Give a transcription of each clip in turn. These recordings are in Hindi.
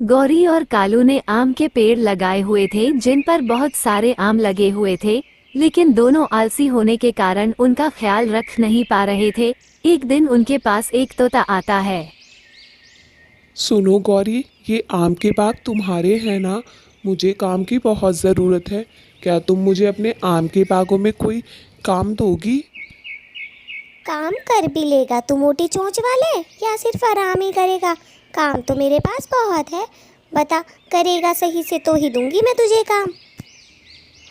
गौरी और कालू ने आम के पेड़ लगाए हुए थे जिन पर बहुत सारे आम लगे हुए थे, लेकिन दोनों आलसी होने के कारण उनका ख्याल रख नहीं पा रहे थे। एक दिन उनके पास एक तोता आता है। सुनो गौरी, ये आम के बाग तुम्हारे हैं ना? मुझे काम की बहुत ज़रूरत है। क्या तुम मुझे अपने आम के बागों में कोई काम दोगी? काम कर भी लेगा तू मोटी चोंच वाले, या सिर्फ आराम ही करेगा? काम तो मेरे पास बहुत है। बता, करेगा सही से तो ही दूंगी मैं तुझे काम।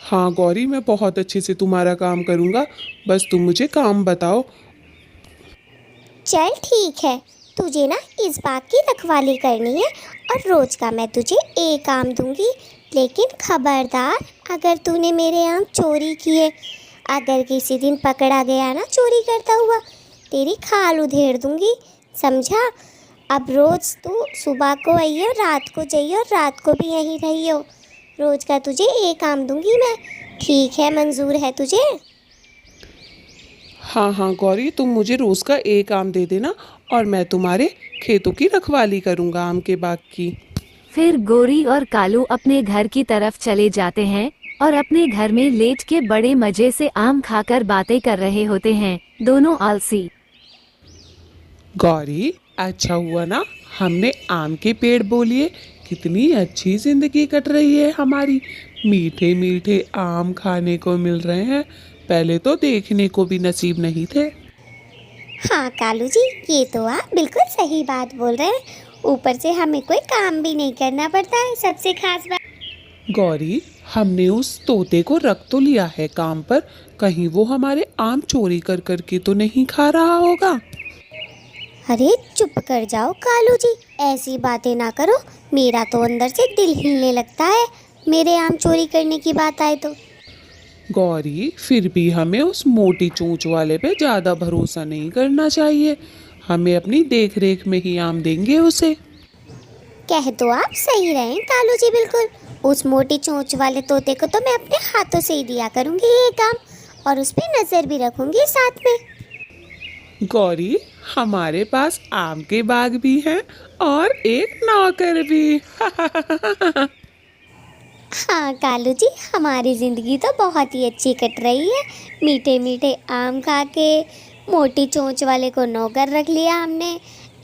हाँ गौरी, मैं बहुत अच्छे से तुम्हारा काम करूँगा। बस तुम मुझे काम बताओ। चल ठीक है, तुझे ना इस बाग की रखवाली करनी है और रोज का मैं तुझे एक आम दूंगी। लेकिन खबरदार, अगर तूने मेरे आम चोरी किए, अगर किसी दिन पकड़ा गया ना चोरी करता हुआ, तेरी खाल उधेड़ दूंगी, समझा? अब रोज तू सुबह को आइयो, रात को जाइयो, रात को भी यहीं रहियो। रोज का तुझे एक आम दूंगी मैं। ठीक है, मंजूर है तुझे? हाँ हाँ गौरी, तुम मुझे रोज़ का एक आम दे देना और मैं तुम्हारे खेतों की रखवाली करूँगा, आम के बाग की। फिर गौरी और कालू अपने घर की तरफ चले जाते हैं और अपने घर में लेट के बड़े मजे से आम खाकर बातें कर रहे होते हैं, दोनों आलसी। गौरी, अच्छा हुआ ना हमने आम के पेड़ बो लिए। कितनी अच्छी जिंदगी कट रही है हमारी। मीठे मीठे आम खाने को मिल रहे हैं, पहले तो देखने को भी नसीब नहीं थे। हाँ कालू जी, ये तो आप बिल्कुल सही बात बोल रहे हैं। ऊपर से हमें कोई काम भी नहीं करना पड़ता है, सबसे खास बात। गौरी, हमने उस तोते को रख तो लिया है काम पर, कहीं वो हमारे आम चोरी कर कर के तो नहीं खा रहा होगा? अरे चुप कर जाओ कालू जी, ऐसी बातें ना करो। मेरा तो अंदर से दिल हिलने लगता है मेरे आम चोरी करने की बात आए तो। गौरी, फिर भी हमें उस मोटी चोंच वाले पे ज़्यादा भरोसा नहीं करना चाहिए। हमें अपनी देख रेख में ही आम देंगे उसे। कह तो आप सही रहे कालू जी, बिल्कुल। उस मोटी चोंच वाले तोते को तो मैं अपने हाथों से ही दिया करूँगी ये काम, और उस पर नज़र भी रखूँगी साथ में। गौरी, हमारे पास आम के बाग भी हैं और एक नौकर भी। हाँ कालू जी, हमारी ज़िंदगी तो बहुत ही अच्छी कट रही है। मीठे मीठे आम खा के मोटी चोंच वाले को नौकर रख लिया हमने।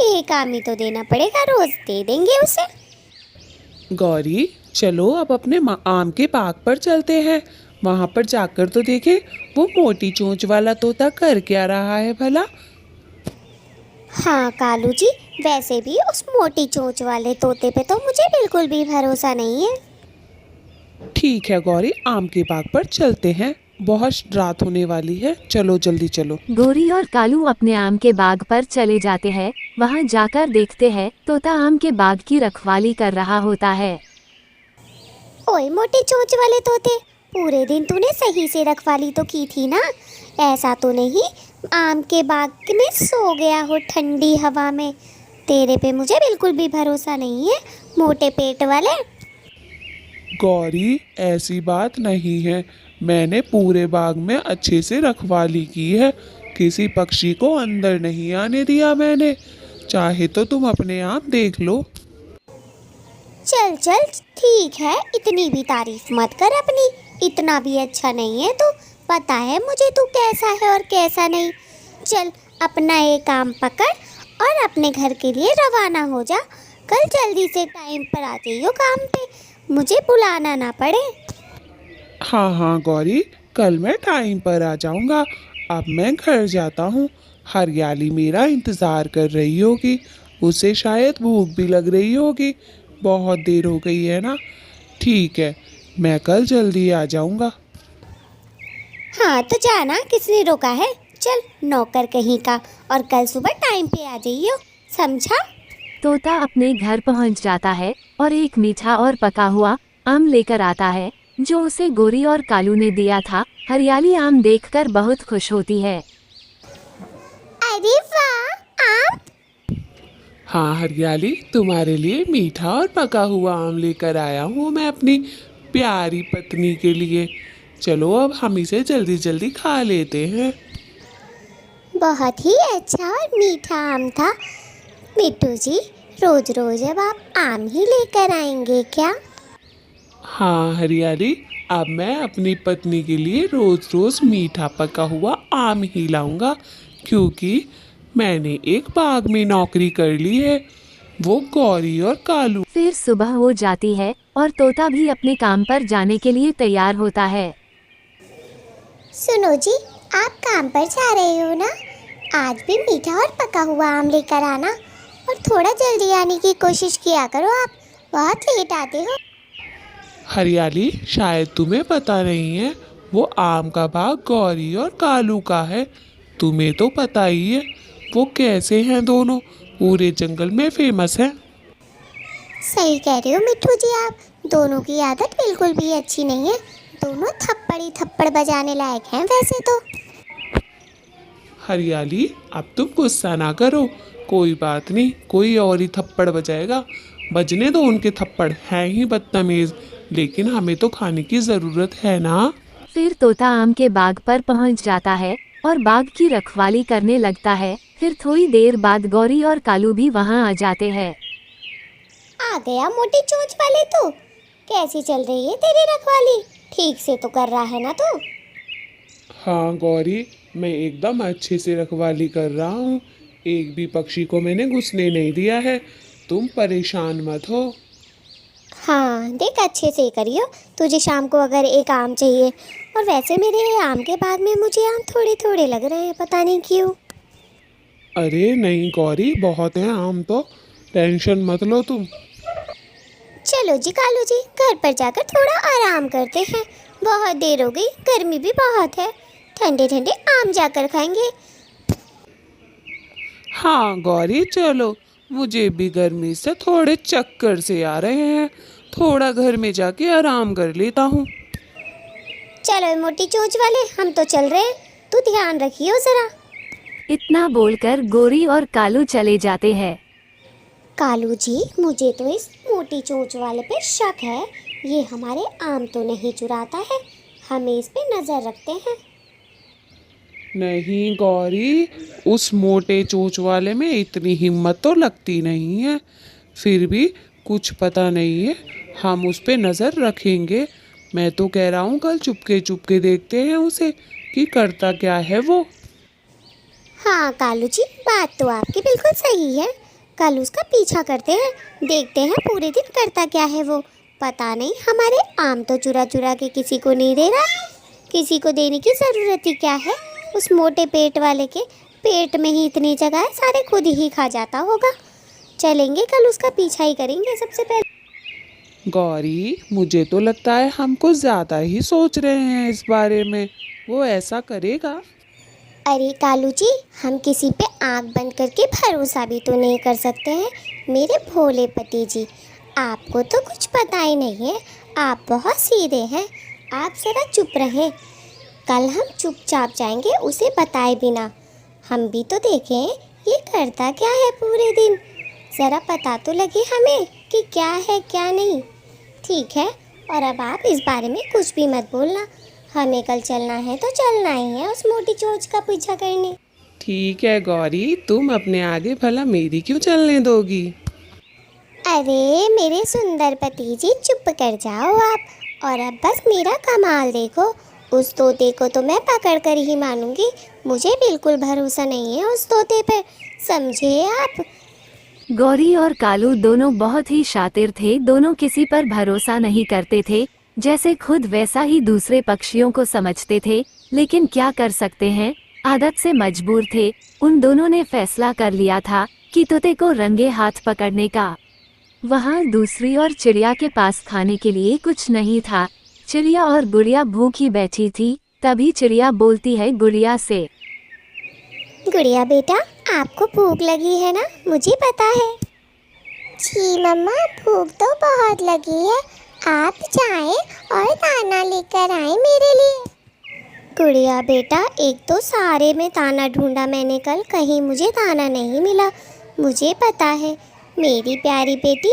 एक आम ही तो देना पड़ेगा, रोज़ दे देंगे उसे। गौरी, चलो अब अपने आम के बाग पर चलते हैं। वहाँ पर जाकर तो देखें वो मोटी चोंच वाला तोता कर क्या रहा है भला। हाँ कालू जी, वैसे भी उस मोटी चोंच वाले तोते पे तो मुझे बिल्कुल भी भरोसा नहीं है। ठीक है गौरी, आम के बाग पर चलते हैं। बहुत रात होने वाली है, चलो जल्दी चलो। गौरी और कालू अपने आम के बाग पर चले जाते हैं। वहां जाकर देखते हैं तोता आम के बाग की रखवाली कर रहा होता है। ओए मोटे चोंच वाले तोते, पूरे दिन तूने सही से रखवाली तो की थी ना? ऐसा तो नहीं आम के बाग में सो गया हो ठंडी हवा में? तेरे पे मुझे बिल्कुल भी भरोसा नहीं है, मोटे पेट वाले। गौरी, ऐसी बात नहीं है। मैंने पूरे बाग में अच्छे से रखवाली की है। किसी पक्षी को अंदर नहीं आने दिया मैंने। चाहे तो तुम अपने आप देख लो। चल चल ठीक है, इतनी भी तारीफ मत कर अपनी। इतना भी अच्छा नहीं है तू, पता है मुझे तू कैसा है और कैसा नहीं। चल अपना एक काम पकड़ और अपने घर के लिए रवाना हो जा। कल जल्दी से टाइम पर आ जाइयो काम पे, मुझे बुलाना ना पड़े। हाँ हाँ गौरी, कल मैं टाइम पर आ जाऊँगा। अब मैं घर जाता हूँ। हरियाली मेरा इंतज़ार कर रही होगी। उसे शायद भूख भी लग रही होगी। बहुत देर हो गई है ना। ठीक है, मैं कल जल्दी आ जाऊँगा। हाँ तो जाना, किसने रोका है? चल नौकर कहीं का, और कल सुबह टाइम पे आ जाइयो, समझा? तोता अपने घर पहुंच जाता है और एक मीठा और पका हुआ आम लेकर आता है जो उसे गौरी और कालू ने दिया था। हरियाली आम देखकर बहुत खुश होती है। अरे वाह, आम! हाँ हरियाली, तुम्हारे लिए मीठा और पका हुआ आम लेकर आया हूँ मैं अपनी प्यारी पत्नी के लिए। चलो अब हम इसे जल्दी जल्दी खा लेते हैं। बहुत ही अच्छा और मीठा आम था। मिट्टू जी, रोज रोज अब आप आम ही लेकर आएंगे क्या? हाँ हरियाली, अब मैं अपनी पत्नी के लिए रोज रोज मीठा पका हुआ आम ही लाऊंगा, क्योंकि मैंने एक बाग में नौकरी कर ली है, वो गौरी और कालू। फिर सुबह हो जाती है और तोता भी अपने काम पर जाने के लिए तैयार होता है। सुनो जी, आप काम पर जा रहे हो ना? आज भी मीठा और पका हुआ आम लेकर आना, और थोड़ा जल्दी आने की कोशिश किया करो, आप बहुत लेट आते हो। हरियाली, शायद तुम्हें पता नहीं है, वो आम का बाग गौरी और कालू का है। तुम्हें तो पता ही है वो कैसे हैं दोनों, पूरे जंगल में फेमस हैं। सही कह रहे हो मिट्ठू जी, आप दोनों की आदत बिल्कुल भी अच्छी नहीं है। दोनों थप्पड़ ही थप्पड़ बजाने लायक हैं वैसे तो। हरियाली, अब तुम गुस्सा ना करो, कोई बात नहीं, कोई और ही थप्पड़ बजाएगा। बजने दो उनके थप्पड़, हैं ही बदतमीज, लेकिन हमें तो खाने की ज़रूरत है ना। फिर तोता आम के बाग पर पहुंच जाता है और बाग की रखवाली करने लगता है। फिर थोड़ी देर बाद गौरी और कालू भी वहां आ जाते हैं। आ गया मोटी चोंच वाले तो। कैसी चल रही है तेरी रखवाली? ठीक से तो कर रहा है ना तू? हाँ गौरी, मैं एकदम अच्छे से रखवाली कर रहा हूँ, एक भी पक्षी को मैंने घुसने नहीं दिया है, तुम परेशान मत हो। हाँ देख, अच्छे से करियो। तुझे शाम को अगर एक आम चाहिए, और वैसे मेरे आम के बाग में मुझे आम थोड़े थोड़े लग रहे हैं, पता नहीं क्यों। अरे नहीं गौरी, बहुत हैं आम तो, टेंशन मत लो तुम। चलो जी कालू जी, घर पर जाकर थोड़ा आराम करते हैं। बहुत देर हो गई, गर्मी भी बहुत है। ठंडे ठंडे आम जाकर खाएंगे। हाँ गौरी चलो, मुझे भी गर्मी से थोड़े चक्कर से आ रहे हैं, थोड़ा घर में जाके आराम कर लेता हूँ। चलो मोटी चोंच वाले, हम तो चल रहे हैं, तू ध्यान रखियो जरा। इतना बोलकर गौरी और कालू चले जाते हैं। कालू जी, मुझे तो इस मोटी चोंच वाले पे शक है, ये हमारे आम तो नहीं चुराता है, हमें इस पे नजर रखते हैं। नहीं गौरी, उस मोटे चोंच वाले में इतनी हिम्मत तो लगती नहीं है, फिर भी कुछ पता नहीं है, हम उस पे नज़र रखेंगे। मैं तो कह रहा हूँ कल चुपके चुपके देखते हैं उसे कि करता क्या है वो। हाँ कालू जी, बात तो आपकी बिल्कुल सही है। कल उसका पीछा करते हैं, देखते हैं पूरे दिन करता क्या है वो। पता नहीं हमारे आम तो चुरा चुरा के किसी को नहीं दे रहा, किसी को देने की ज़रूरत ही क्या है। उस मोटे पेट वाले के पेट में ही इतनी जगह है, सारे खुद ही खा जाता होगा। चलेंगे कल उसका पीछा ही करेंगे सबसे पहले। गौरी, मुझे तो लगता है हम कुछ ज़्यादा ही सोच रहे हैं इस बारे में, वो ऐसा करेगा? अरे कालू जी, हम किसी पे आंख बंद करके भरोसा भी तो नहीं कर सकते हैं मेरे भोले पति जी। आपको तो कुछ पता ही नहीं है, आप बहुत सीधे हैं। आप ज़रा चुप रहें, कल हम चुपचाप जाएंगे उसे बताए बिना। हम भी तो देखें ये करता क्या है पूरे दिन, ज़रा पता तो लगे हमें कि क्या है क्या नहीं। ठीक है, और अब आप इस बारे में कुछ भी मत बोलना। हमें कल चलना है तो चलना ही है उस मोटी चोंच का पीछा करने। ठीक है गौरी, तुम अपने आगे भला मेरी क्यों चलने दोगी? अरे मेरे सुंदर पति जी, चुप कर जाओ आप, और अब बस मेरा कमाल देखो। उस तोते को तो मैं पकड़ कर ही मानूंगी, मुझे बिल्कुल भरोसा नहीं है उस तोते पर, समझे आप? गौरी और कालू दोनों बहुत ही शातिर थे, दोनों किसी पर भरोसा नहीं करते थे, जैसे खुद वैसा ही दूसरे पक्षियों को समझते थे। लेकिन क्या कर सकते हैं, आदत से मजबूर थे। उन दोनों ने फैसला कर लिया था कि तोते को रंगे हाथ पकड़ने का। वहाँ दूसरी ओर चिड़िया के पास खाने के लिए कुछ नहीं था। चिड़िया और गुड़िया भूखी बैठी थी। तभी चिड़िया बोलती है गुड़िया से, गुड़िया बेटा, आपको भूख लगी है ना? मुझे पता है। जी मम्मा, भूख तो बहुत लगी है, आप जाएं और दाना लेकर आएं मेरे लिए। गुड़िया बेटा, एक तो सारे में दाना ढूंढा मैंने कल, कहीं मुझे दाना नहीं मिला। मुझे पता है मेरी प्यारी बेटी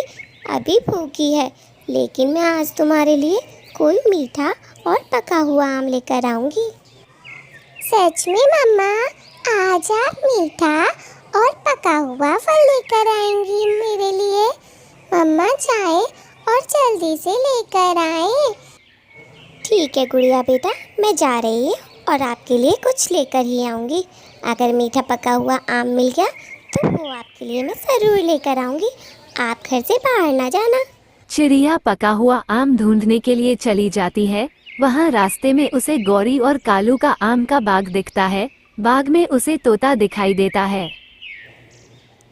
अभी भूखी है, लेकिन मैं आज तुम्हारे लिए कोई मीठा और पका हुआ आम लेकर आऊंगी। सच में मम्मा, आज आप मीठा और पका हुआ फल लेकर आएंगी मेरे लिए। मम्मा चाय और जल्दी से लेकर आए। ठीक है गुड़िया बेटा, मैं जा रही हूँ और आपके लिए कुछ लेकर ही आऊँगी। अगर मीठा पका हुआ आम मिल गया तो वो आपके लिए मैं ज़रूर लेकर आऊँगी। आप घर से बाहर ना जाना। चिड़िया पका हुआ आम ढूंढने के लिए चली जाती है। वहाँ रास्ते में उसे गौरी और कालू का आम का बाग दिखता है। बाग में उसे तोता दिखाई देता है।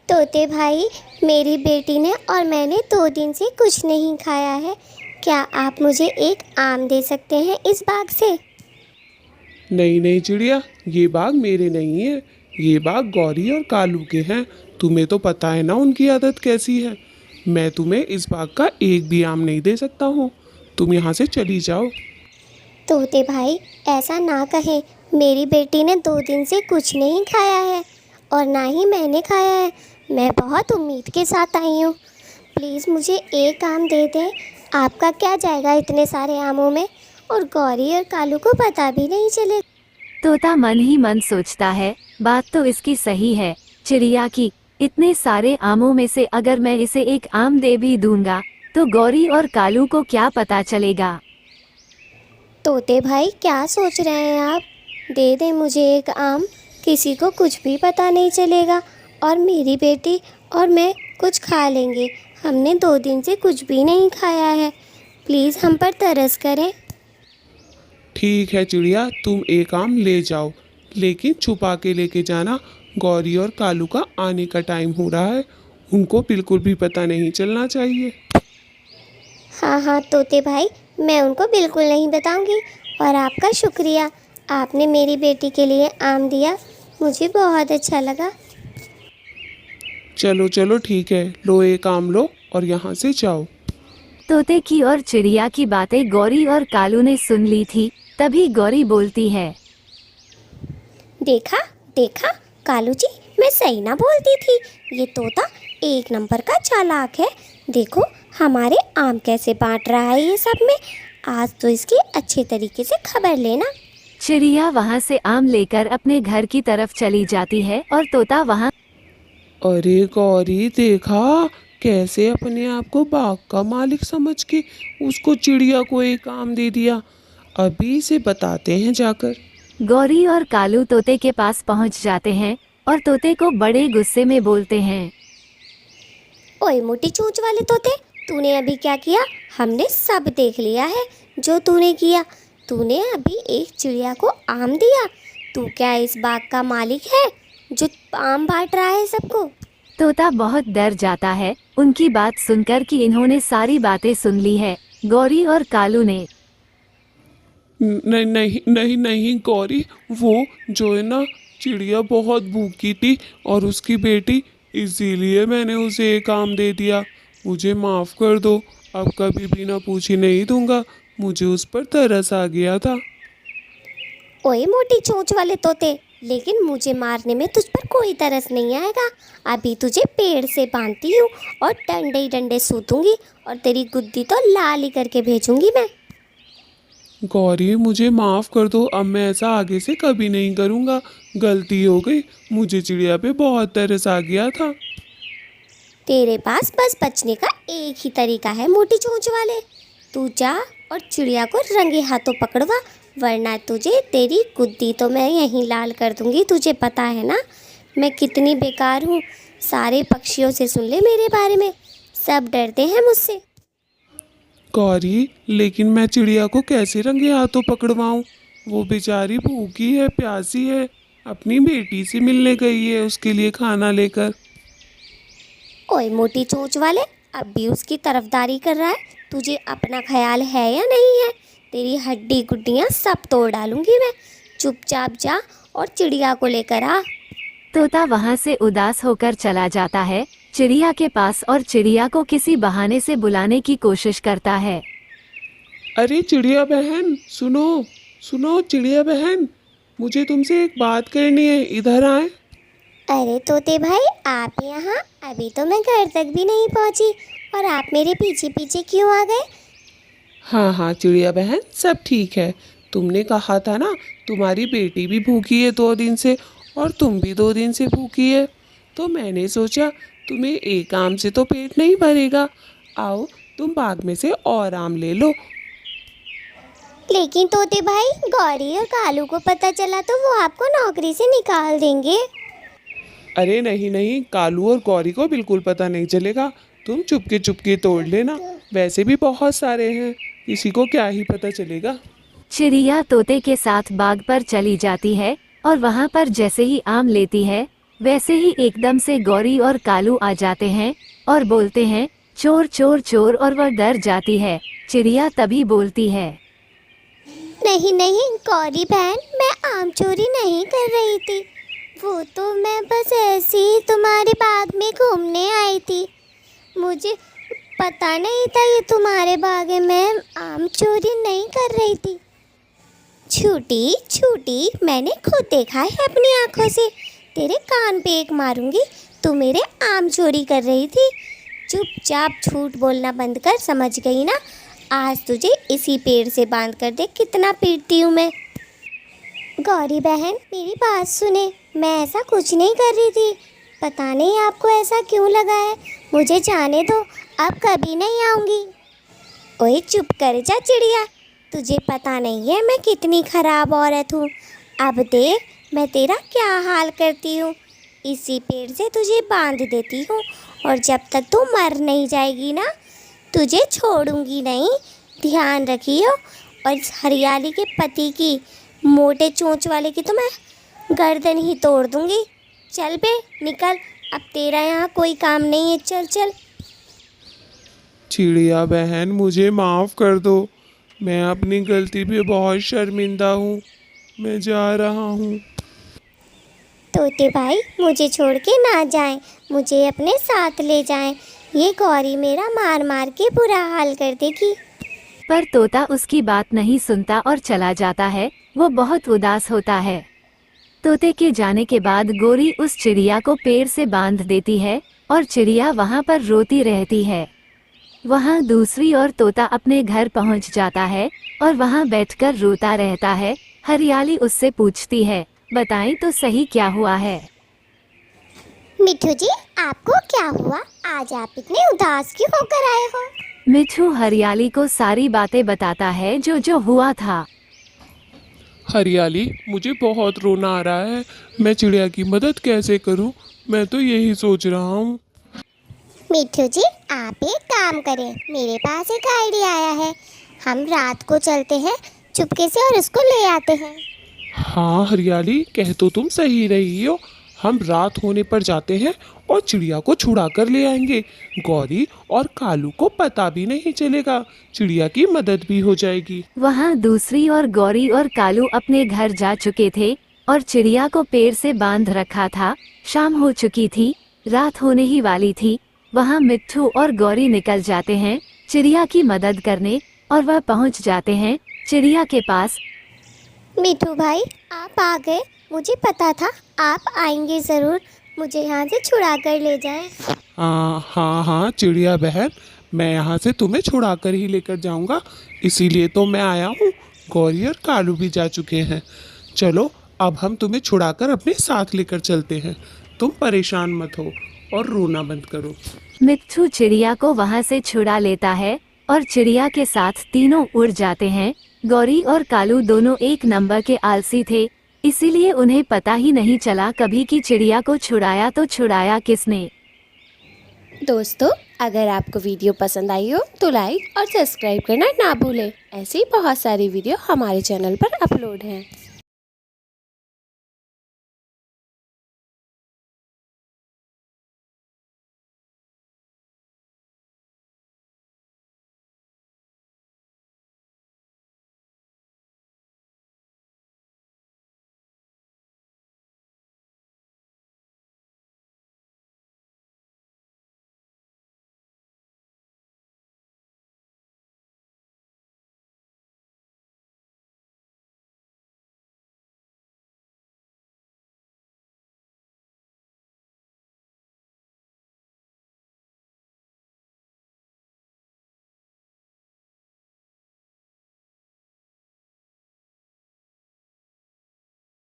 तोते भाई, मेरी बेटी ने और मैंने 2 दिन से कुछ नहीं खाया है। क्या आप मुझे एक आम दे सकते हैं इस बाग से? नहीं नहीं चिड़िया, ये बाग मेरे नहीं है, ये बाग गौरी और कालू के हैं। तुम्हें तो पता है ना उनकी आदत कैसी है। मैं तुम्हें इस बाग का एक भी आम नहीं दे सकता हूँ। तुम यहाँ से चली जाओ। तोते भाई, ऐसा ना कहें। मेरी बेटी ने 2 दिन से कुछ नहीं खाया है और ना ही मैंने खाया है। मैं बहुत उम्मीद के साथ आई हूँ। प्लीज़ मुझे एक आम दे दें। आपका क्या जाएगा इतने सारे आमों में, और गौरी और कालू को पता भी नहीं चले। तोता मन ही मन सोचता है, बात तो इसकी सही है चिड़िया की। इतने सारे आमों में से अगर मैं इसे एक आम दे भी दूंगा तो गौरी और कालू को क्या पता चलेगा। तोते भाई, क्या सोच रहे हैं आप? दे दें मुझे एक आम, किसी को कुछ भी पता नहीं चलेगा और मेरी बेटी और मैं कुछ खा लेंगे। हमने 2 दिन से कुछ भी नहीं खाया है। प्लीज़ हम पर तरस करें। ठीक है चिड़िया, तुम एक आम ले जाओ, लेकिन छुपा के लेके जाना। गौरी और कालू का आने का टाइम हो रहा है, उनको बिल्कुल भी पता नहीं चलना चाहिए। हाँ हाँ तोते भाई, मैं उनको बिल्कुल नहीं बताऊंगी। और आपका शुक्रिया, आपने मेरी बेटी के लिए आम दिया, मुझे बहुत अच्छा लगा। चलो चलो ठीक है, लो एक आम लो और यहाँ से जाओ। तोते की और चिड़िया की बातें गौरी और कालू ने सुन ली थी। तभी गौरी बोलती है, देखा देखा कालू जी, मैं सही ना बोलती थी। ये तोता एक नंबर का चालाक है। देखो हमारे आम कैसे बांट रहा है ये सब में। आज तो इसकी अच्छे तरीके से खबर लेना। चिड़िया वहाँ से आम लेकर अपने घर की तरफ चली जाती है और तोता वहाँ। अरे गौरी, देखा कैसे अपने आप को बाग का मालिक समझ के उसको चिड़िया को एक आम दे दिया। अभी इसे बताते हैं जाकर। गौरी और कालू तोते के पास पहुँच जाते हैं और तोते को बड़े गुस्से में बोलते हैं, ओए मोटी चोंच वाले तोते, तूने अभी क्या किया? हमने सब देख लिया है जो तूने किया। तूने अभी एक चिड़िया को आम दिया। तू क्या इस बाग का मालिक है जो आम बांट रहा है सबको? तोता बहुत डर जाता है उनकी बात सुनकर कि इन्होंने सारी बातें सुन ली है। गौरी और कालू ने। नहीं नहीं नहीं नहीं गौरी, वो जो है ना, चिड़िया बहुत भूखी थी और उसकी बेटी, इसीलिए मैंने उसे एक आम दे दिया। मुझे माफ़ कर दो, अब कभी भी ना पूछी नहीं दूंगा। मुझे उस पर तरस आ गया था। ओए मोटी चोंच वाले तोते, लेकिन मुझे मारने में तुझ पर कोई तरस नहीं आएगा। अभी तुझे पेड़ से बांधती हूँ और डंडे ही डंडे सूतूंगी और तेरी गुद्दी तो लाल ही करके भेजूंगी मैं। गौरी मुझे माफ़ कर दो, अब मैं ऐसा आगे से कभी नहीं करूँगा। गलती हो गई, मुझे चिड़िया पे बहुत तरस आ गया था। तेरे पास बस बचने का एक ही तरीका है मोटी चोंच वाले। तू जा और चिड़िया को रंगे हाथों पकड़वा, वरना तुझे तेरी गुद्दी तो मैं यहीं लाल कर दूंगी। तुझे पता है ना मैं कितनी बेकार हूँ। सारे पक्षियों से सुन ले मेरे बारे में, सब डरते हैं मुझसे। गौरी, लेकिन मैं चिड़िया को कैसे रंगे हाथों पकड़वाऊँ? वो बेचारी भूखी है, प्यासी है, अपनी बेटी से मिलने गई है उसके लिए खाना लेकर। ओए मोटी चोंच वाले, अब भी उसकी तरफदारी कर रहा है? तुझे अपना ख्याल है या नहीं है? तेरी हड्डी गुड्डियाँ सब तोड़ डालूंगी मैं। चुपचाप जा और चिड़िया को लेकर आ। तोता वहाँ से उदास होकर चला जाता है चिड़िया के पास और चिड़िया को किसी बहाने से बुलाने की कोशिश करता है। अरे चिड़िया बहन, सुनो सुनो चिड़िया बहन, मुझे तुमसे एक बात करनी है, इधर आए। अरे तोते भाई, आप यहाँ? अभी तो मैं घर तक भी नहीं पहुँची और आप मेरे पीछे पीछे क्यों आ गए? हाँ हाँ चिड़िया बहन, सब ठीक है। तुमने कहा था ना तुम्हारी बेटी भी भूखी है 2 दिन से और तुम भी 2 दिन से भूखी है। तो मैंने सोचा तुम्हें एक आम से तो पेट नहीं भरेगा, आओ तुम बाग में से और आम ले लो। लेकिन तोते भाई, गौरी और कालू को पता चला तो वो आपको नौकरी से निकाल देंगे। अरे नहीं नहीं, कालू और गौरी को बिल्कुल पता नहीं चलेगा, तुम चुपके चुपके तोड़ लेना, वैसे भी बहुत सारे हैं, किसी को क्या ही पता चलेगा। चिड़िया तोते के साथ बाग पर चली जाती है और वहाँ पर जैसे ही आम लेती है वैसे ही एकदम से गौरी और कालू आ जाते हैं और बोलते हैं चोर चोर चोर, और वह डर जाती है। चिड़िया तभी बोलती है, नहीं नहीं गौरी बहन, मैं आम चोरी नहीं कर रही थी, वो तो मैं बस ऐसे ही तुम्हारे बाग में घूमने आई थी, मुझे पता नहीं था ये तुम्हारे बाग है, मैं आम चोरी नहीं कर रही थी। झूठी झूठी, मैंने खुद देखा है अपनी आंखों से, तेरे कान पे एक मारूंगी, तू मेरे आम चोरी कर रही थी। चुपचाप झूठ बोलना बंद कर, समझ गई ना? आज तुझे इसी पेड़ से बांध कर दे कितना पीटती हूँ मैं। गौरी बहन मेरी बात सुने, मैं ऐसा कुछ नहीं कर रही थी, पता नहीं आपको ऐसा क्यों लगा है, मुझे जाने दो, अब कभी नहीं आऊँगी। ओए चुप कर जा चिड़िया, तुझे पता नहीं है मैं कितनी खराब औरत हूँ। अब देख मैं तेरा क्या हाल करती हूँ, इसी पेड़ से तुझे बांध देती हूँ और जब तक तू मर नहीं जाएगी ना तुझे छोड़ूंगी नहीं, ध्यान रखियो। और इस हरियाली के पति की, मोटे चोंच वाले की तो मैं गर्दन ही तोड़ दूंगी। चल बे निकल, अब तेरा यहाँ कोई काम नहीं है, चल चल। चिड़िया बहन मुझे माफ़ कर दो, मैं अपनी गलती पे बहुत शर्मिंदा हूँ, मैं जा रहा हूँ। तोते भाई मुझे छोड़ के ना जाएं, मुझे अपने साथ ले जाएं, ये गौरी मेरा मार मार के बुरा हाल कर देगी। पर तोता उसकी बात नहीं सुनता और चला जाता है। वो बहुत उदास होता है। तोते के जाने के बाद गौरी उस चिड़िया को पेड़ से बांध देती है और चिड़िया वहाँ पर रोती रहती है। वहाँ दूसरी ओर तोता अपने घर पहुँच जाता है और वहाँ बैठकर रोता रहता है। हरियाली उससे पूछती है, बताएं तो सही क्या हुआ है। मिठू जी आपको क्या हुआ, आज आप इतने उदास क्यों होकर आए हो? मिठू हरियाली को सारी बातें बताता है जो जो हुआ था। हरियाली मुझे बहुत रोना आ रहा है, मैं चिड़िया की मदद कैसे करूं, मैं तो यही सोच रहा हूं। मिठू जी आप एक काम करें, मेरे पास एक आइडिया आया है, हम रात को चलते हैं चुपके से और उसको ले आते हैं। हाँ हरियाली, कह तो तुम सही रही हो, हम रात होने पर जाते हैं और चिड़िया को छुड़ा कर ले आएंगे, गौरी और कालू को पता भी नहीं चलेगा, चिड़िया की मदद भी हो जाएगी। वहाँ दूसरी ओर गौरी और कालू अपने घर जा चुके थे और चिड़िया को पेड़ से बांध रखा था। शाम हो चुकी थी, रात होने ही वाली थी। वहाँ मिट्ठू और गौरी निकल जाते हैं चिड़िया की मदद करने और वह पहुँच जाते हैं चिड़िया के पास। मिठू भाई आप आ गए, मुझे पता था आप आएंगे ज़रूर, मुझे यहाँ से छुड़ा कर ले जाएं। हाँ हाँ चिड़िया बहन, मैं यहाँ से तुम्हें छुड़ा कर ही लेकर जाऊँगा, इसीलिए तो मैं आया हूँ। गौरी और कालू भी जा चुके हैं, चलो अब हम तुम्हें छुड़ा कर अपने साथ लेकर चलते हैं, तुम परेशान मत हो और रोना बंद करो। मिट्ठू चिड़िया को वहाँ से छुड़ा लेता है और चिड़िया के साथ तीनों उड़ जाते हैं। गौरी और कालू दोनों एक नंबर के आलसी थे, इसीलिए उन्हें पता ही नहीं चला कभी कि चिड़िया को छुड़ाया तो छुड़ाया किसने। दोस्तों अगर आपको वीडियो पसंद आई हो तो लाइक और सब्सक्राइब करना ना भूलें। ऐसी बहुत सारी वीडियो हमारे चैनल पर अपलोड हैं।